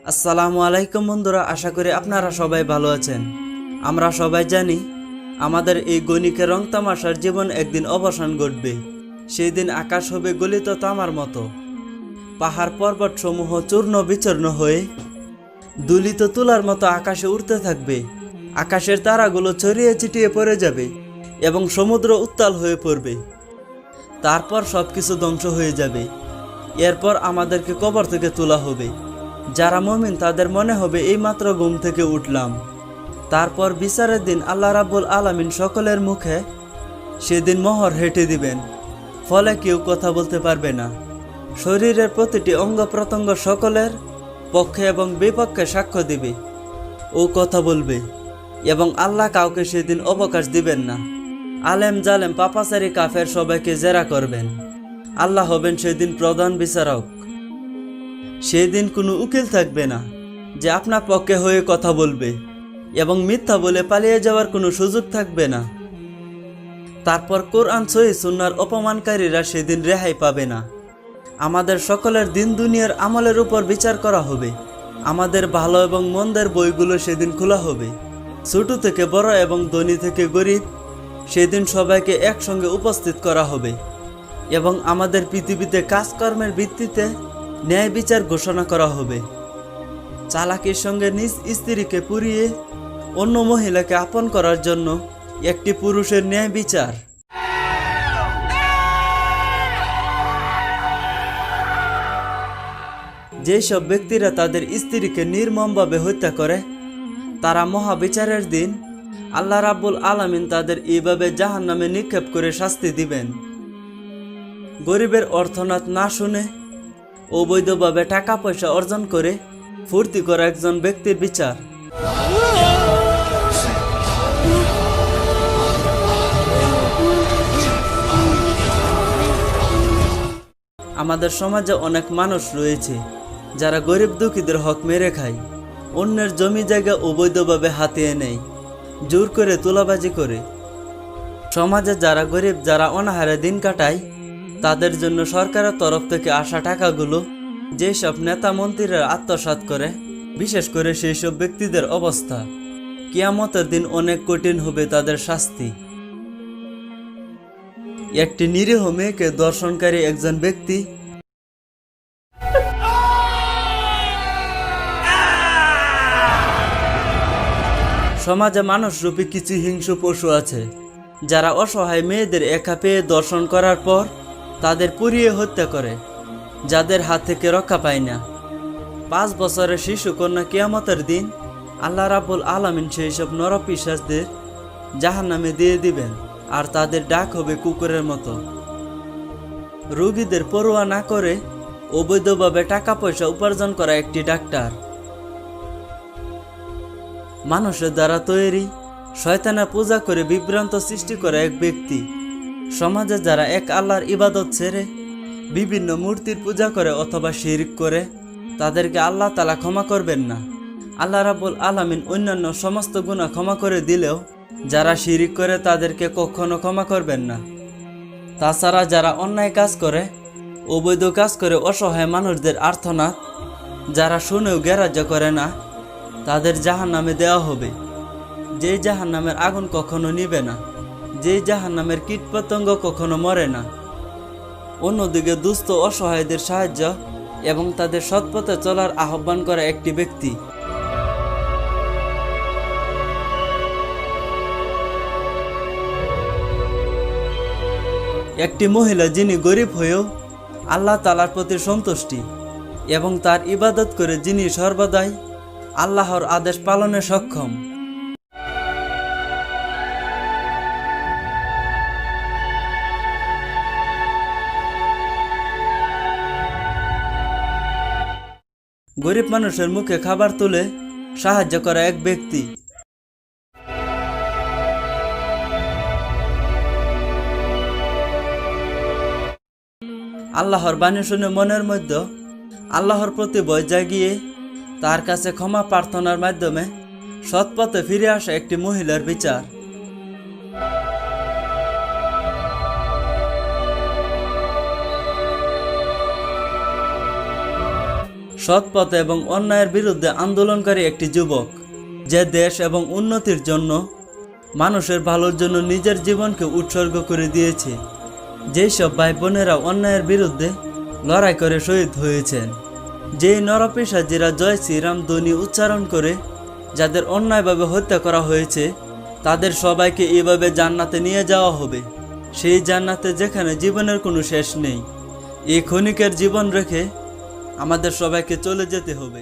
আসসালামু আলাইকুম বন্ধুরা, আশা করি আপনারা সবাই ভালো আছেন। আমরা সবাই জানি আমাদের এই গণিকের রং তামাশার জীবন একদিন অবসান ঘটবে। সেই দিন আকাশ হবে গলিত তামার মতো, পাহাড় পর্বত সমূহ চূর্ণ বিচূর্ণ হয়ে দুলিত তুলার মতো আকাশে উড়তে থাকবে। আকাশের তারাগুলো ছড়িয়ে ছিটিয়ে পড়ে যাবে এবং সমুদ্র উত্তাল হয়ে পড়বে। তারপর সবকিছু ধ্বংস হয়ে যাবে। এরপর আমাদেরকে কবর থেকে তোলা হবে। যারা মুমিন তাদের মনে হবে এইমাত্র ঘুম থেকে উঠলাম। তারপর বিচারের দিন আল্লাহ রাব্বুল আলামিন সকলের মুখে সেদিন মোহর হেঁটে দিবেন, ফলে কেউ কথা বলতে পারবে না। শরীরের প্রতিটি অঙ্গ প্রত্যঙ্গ সকলের পক্ষে এবং বিপক্ষে সাক্ষ্য দিবে ও কথা বলবে, এবং আল্লাহ কাউকে সেদিন অবকাশ দিবেন না। আলেম জালেম পাপাচারী কাফের সবাইকে জেরা করবেন। আল্লাহ হবেন সেদিন প্রধান বিচারক। সেদিন কোনো উকিল থাকবে না যে আপনার পক্ষে হয়ে কথা বলবে, এবং মিথ্যা বলে পালিয়ে যাওয়ার কোনো সুযোগ থাকবে না। তারপর কোরআন সহিহ সুন্নাহর অপমানকারীরা সেদিন রেহাই পাবে না। আমাদের সকলের দিন দুনিয়ার আমলের উপর বিচার করা হবে। আমাদের ভালো এবং মন্দের বইগুলো সেদিন খোলা হবে। ছোট থেকে বড় এবং ধনী থেকে গরিব সেদিন সবাইকে একসঙ্গে উপস্থিত করা হবে, এবং আমাদের পৃথিবীতে কাজকর্মের ভিত্তিতে ন্যায় বিচার ঘোষণা করা হবে। চালাকির সঙ্গে নিজ স্ত্রীকে পুড়িয়ে অন্য মহিলাকে আপন করার জন্য একটি পুরুষের ন্যায় বিচার। যেসব ব্যক্তিরা তাদের স্ত্রীকে নির্মমভাবে হত্যা করে, তারা মহাবিচারের দিন আল্লাহ রাব্বুল আলামিন তাদের এইভাবে জাহান্নামে নিক্ষেপ করে শাস্তি দিবেন। গরিবের অর্থনাদ না শুনে অবৈধভাবে টাকা পয়সা অর্জন করে ফুর্তি করা একজন ব্যক্তির বিচার। আমাদের সমাজে অনেক মানুষ রয়েছে যারা গরিব দুঃখীদের হক মেরে খায়, অন্যের জমি জায়গা অবৈধভাবে হাতিয়ে নেয়, জোর করে তোলাবাজি করে। সমাজে যারা গরিব, যারা অনাহারে দিন কাটায়, তাদের জন্য সরকারের তরফ থেকে আসা টাকাগুলো যেসব নেতা মন্ত্রীরা আত্মসাৎ করে, বিশেষ করে সেই সব ব্যক্তিদের অবস্থা কিয়ামতের দিন অনেক কঠিন হবে তাদের শাস্তি। একটি নিরীহ মেয়েকে ধর্ষণকারী একজন ব্যক্তি সমাজে মানুষরূপী কিছু হিংস্র পশু আছে যারা অসহায় মেয়েদের একা পেয়ে দর্শন করার পর তাদের পুড়িয়ে হত্যা করে, যাদের হাত থেকে রক্ষা পায় না। 5 বছরের শিশু কন্যা কিয়ামতের দিন আল্লাহ রাব্বুল আলামিন সেই সব নরপিশাচদের জাহান্নামে দিয়ে দিবেন, আর তাদের ডাক হবে কুকুরের মতো। রোগীদের পরোয়া না করে অবৈধভাবে টাকা পয়সা উপার্জন করা একটি ডাক্তার। মানুষের দ্বারা তৈরি শয়তানের পূজা করে বিভ্রান্ত সৃষ্টি করা এক ব্যক্তি। সমাজে যারা এক আল্লাহর ইবাদত ছেড়ে বিভিন্ন মূর্তির পূজা করে অথবা শিরক করে, তাদেরকে আল্লাহ তাআলা ক্ষমা করবেন না। আল্লাহ রাব্বুল আলামিন অন্যান্য সমস্ত গুনাহ ক্ষমা করে দিলেও যারা শিরক করে তাদেরকে কখনো ক্ষমা করবেন না। তাছাড়া যারা অন্যায় কাজ করে, অবৈধ কাজ করে অসহায় মানুষদের আর্তনাদ যারা শুনেও গ্রাহ্য করে না, তাদের জাহান্নামে দেওয়া হবে, যেই জাহান্নামের আগুন কখনো নিবে না, যেই জাহান্নামের কীটপতঙ্গ কখনো মরে না। অন্যদিকে দুস্থ অসহায়দের সাহায্য এবং তাদের সৎপথে চলার আহ্বান করা একটি ব্যক্তি। একটি মহিলা যিনি গরিব হয়েও আল্লাহ তাআলার প্রতি সন্তুষ্টি এবং তার ইবাদত করে যিনি সর্বদাই আল্লাহর আদেশ পালনে সক্ষম। গরিব মানুষের মুখে খাবার তুলে সাহায্য করা এক ব্যক্তি। আল্লাহর বাণী শুনে মনের মধ্যে আল্লাহর প্রতি ভয় জাগিয়ে তার কাছে ক্ষমা প্রার্থনার মাধ্যমে সৎপথে ফিরে আসা একটি মহিলার বিচার। সৎ পথে এবং অন্যায়ের বিরুদ্ধে আন্দোলনকারী একটি যুবক, যে দেশ এবং উন্নতির জন্য, মানুষের ভালোর জন্য নিজের জীবনকে উৎসর্গ করে দিয়েছে। যেই সব ভাই বোনেরা অন্যায়ের বিরুদ্ধে লড়াই করে শহীদ হয়েছেন, যেই নরপিশাচীরা জয় শ্রীরাম ধ্বনি উচ্চারণ করে যাদের অন্যায়ভাবে হত্যা করা হয়েছে, তাদের সবাইকে এভাবে জান্নাতে নিয়ে যাওয়া হবে, সেই জান্নাতে যেখানে জীবনের কোনো শেষ নেই। এই ক্ষণিকের জীবন রেখে আমাদের সবাইকে চলে যেতে হবে।